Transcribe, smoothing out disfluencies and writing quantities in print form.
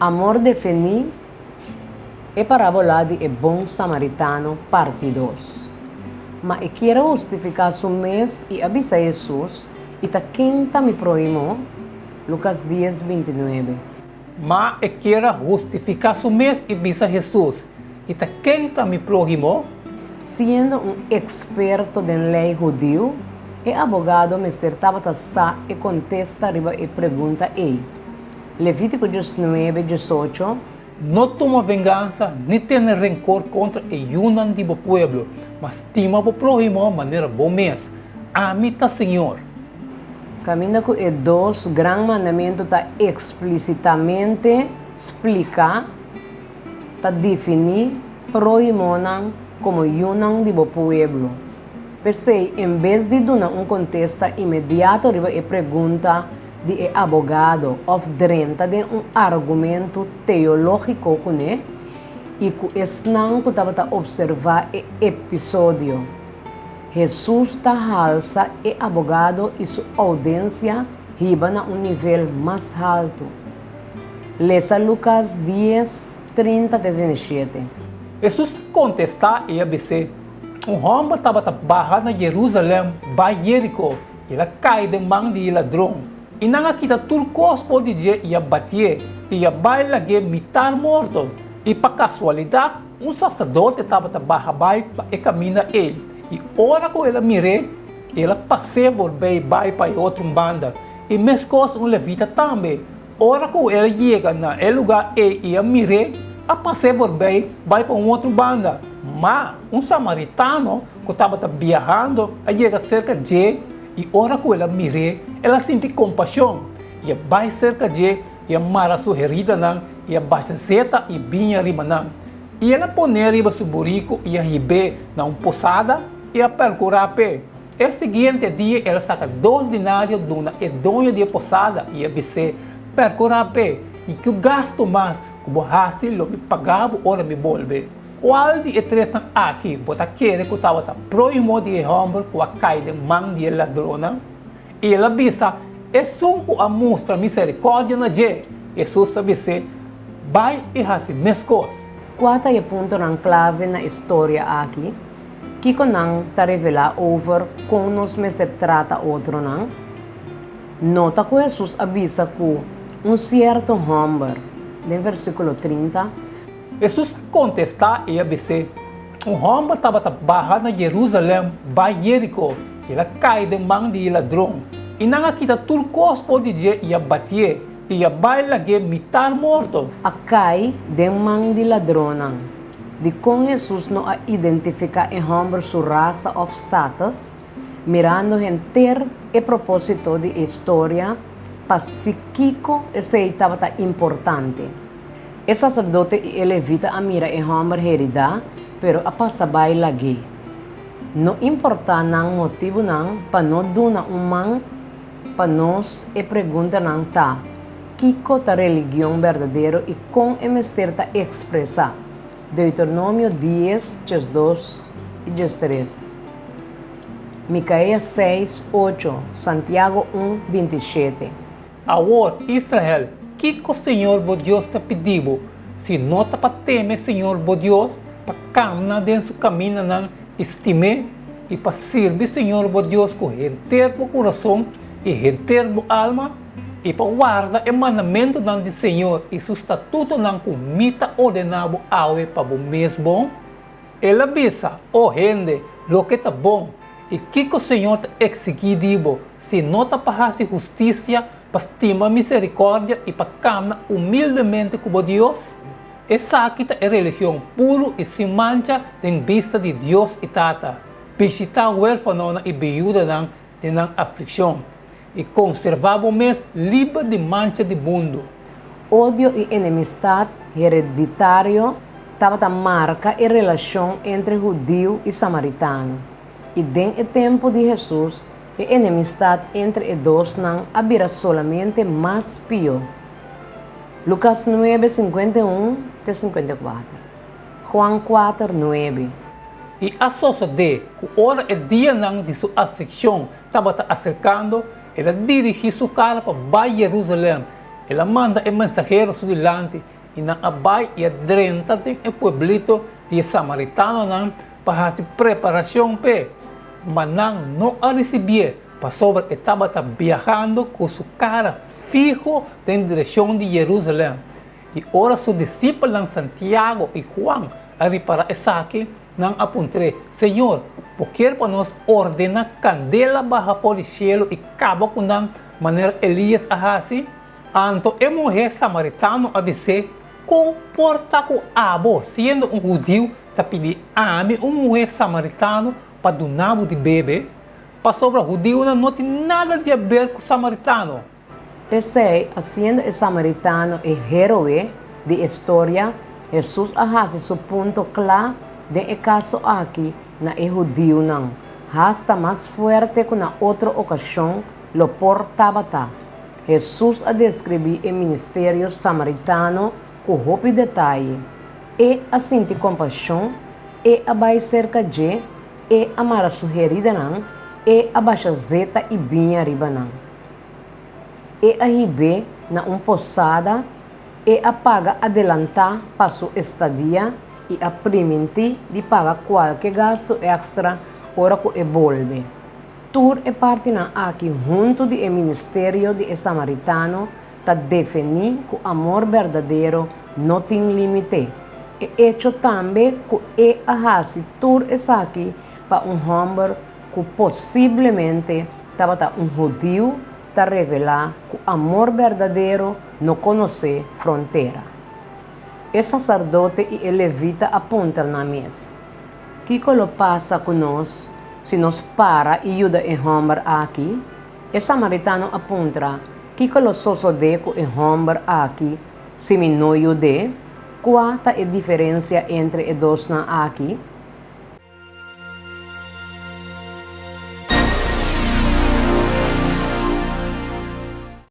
Amor defini é parábola de bom samaritano, parte 2. Mas eu quero justificar su mês e avisa Jesus, e ta quem ta me proímo, Lucas 10, 29. Mas eu quero justificar su mês e avisa Jesus, e ta quem ta me proímo, Sendo experto de lei judío, o abogado Mr. Tabata Sa e contesta riba e pergunta ei. Levítico 19, 18. no toma venganza ni tiene rencor contra el yunan de bo pueblo, mas tima bo prójimo maneira bom mês. Amita Senhor. Caminha com o dois gran mandamento tá explicitamente explica, tá definir proimonan como yunan de bo pueblo. Pensei, em vez de dar contexto imediato riba e pergunta de abogado of drenta de argumento teológico com ele e que estão que estava observar o episódio. Jesus está halsa e abogado e sua audiência riba na nível mais alto. Leia Lucas 10, 30 a 37. Jesus contesta e ABC. Homem estava barra na Jerusalém, vai Jerico, ele cai de mão de ladrão. E não aqui turcos for dizer ia bater, ia baila que mitar morto. E para casualidade, sacerdote estava barra vai e caminha ele. E hora que ele mire, ele passeia volver vai para outra banda. E mesmo levita também. Hora que ele chega na lugar e ia mire, a passeia volver vai para outra banda. Mas samaritano que estava viajando, chega cerca de e hora que ela mire, ela sente compaixão. E vai cerca de e mara sua herida não, e baixa seta e vinha riba não. E ela põe riba seu burico e a ribe na posada e a percorrer a pé. E seguinte dia ela saca 2 dinários de uma edonha de posada e a BC percorrer a pé. E que o gasto mais, como assim, lo me pagava ou me volve. Qual de três aqui, você quer que estava proimo de homem que a cai de mão de ladrona? E ela bisa, é só a mostra misericórdia na je. Jesus sabe se vai e assim mesmo. Quatro é ponto na clave na história aqui, que não está revelar over como nos mestre trata outro não. Nota que Jesus avisa que certo homem, no versículo 30, Jesus contesta e ABC. Homem estava barra na Jerusalém, vai Jerico, ele cai de mão de ladrão. E não aqui turcos for dizer ia bater, ia baila que mitar morto. A cai de mão de ladrona. De com Jesus não a identifica em homem sua raça ou status, mirando em ter e propósito de história, psíquico esse estava importante. O sacerdote e levita a mira em homem herida, pero a passa vai lagi. Não importa não motivo não, para não dar man, para nós e pergunta não tá, kiko ta religião verdadeiro e com o mestre ta expressa. Deuteronômio 10, 2 e 3. Micaías 6, 8, Santiago 1, 27. Agora, Israel, que o Senhor, bo Deus, te pediu? Se não te para temer, Senhor, bo Deus, para caminhar dentro do caminho, não estime, e para servir, Senhor, bo Deus, com render o coração e render a alma, e para guardar o mandamento do Senhor e seu estatuto não comita ordenado ao para o mesmo. Ele avisa, rende, lo que está bom, e que o Senhor te exigiu, se não te parasse justiça, para estimar misericórdia e para caminhar humildemente com Deus. Essa aqui é a religião pura e sem mancha em vista de Deus e Tata. Visitar o huérfano e viúva de aflição e conservar o mês livre de mancha de mundo. Ódio e enemistade hereditário estava a marca e relação entre judeu e samaritano. E dentro do tempo de Jesus, a enemistade entre os dois não havia solamente mais pior. Lucas 9, 51 a 54. Juan 4, 9. E a sociedade, que ora é dia de sua ascensão, estava acercando, ele dirigiu sua cara para Jerusalém. ela manda o mensageiro adiante e não abay e adrenta tem o pueblito de samaritano não para fazer preparação pe, mas não a receber, para sobre estava viajando com sua cara fijo em direção de Jerusalém. E ora seus discípulos Santiago e Juan ali para essa aqui não apontou, Senhor, por que para nós ordena candela baja fora do cielo e acaba com a maneira Elias assim? Anto a mulher samaritana a dizer, comporta com abo, sendo um judeu, está pedindo a mim uma mulher samaritana para donar de bebê, para sobre o judeu não tem nada de ver com o samaritano. Esse, sendo o samaritano o herói de história, Jesus arrasa seu ponto claro de caso aqui na judeu não. Hasta mais forte que na outra ocasião, lo portava. Jesus a descrever o ministério samaritano com roupa detalhe, e a sentir compaixão, e a vai cerca de, e a mara sugerida não, e a baixa zeta e bem arriba não. E a ribe na posada, e a paga adelantar para sua estadia, e a permitir de pagar qualquer gasto extra ora que evolve. Tur é parte na aqui junto do ministério de samaritano para definir que o amor verdadeiro não tem limite. E hecho também que é a tur é aqui para homem que possivelmente estava judeu para revelar que o amor verdadeiro não conhece fronteira. O sacerdote e o levita apontam na mesa. O que passa com nós se nos para e ajuda o homem aqui? O samaritano aponta que sucede com o homem aqui se me não ajude? Qual é a diferença entre os dois aqui?